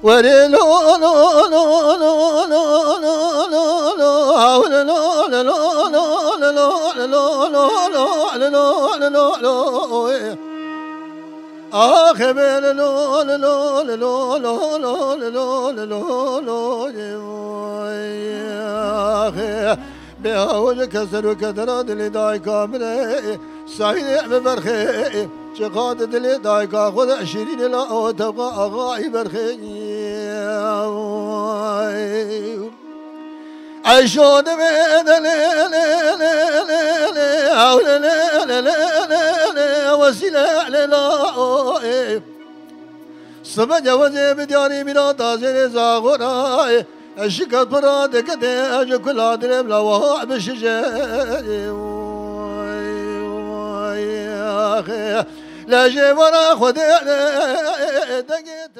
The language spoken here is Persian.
ولي لو لو لو لو لو لو لو حول لو لو لو لو لو لو لو آخر لو لو لو لو لو لو لو آخر بهول كسر وكثرات اللي داي كامله سعيد ببرخي شقاد اللي داي كاخذ 20 لا تبقى اغاي برخي عيشون بين وسيله لا صبح جوزي بدياري بلا تاجر زاغوراي الشكل براد كده أجكل عدل بلا وها بشجاع يا أخي لا جي ورا خدي دقيت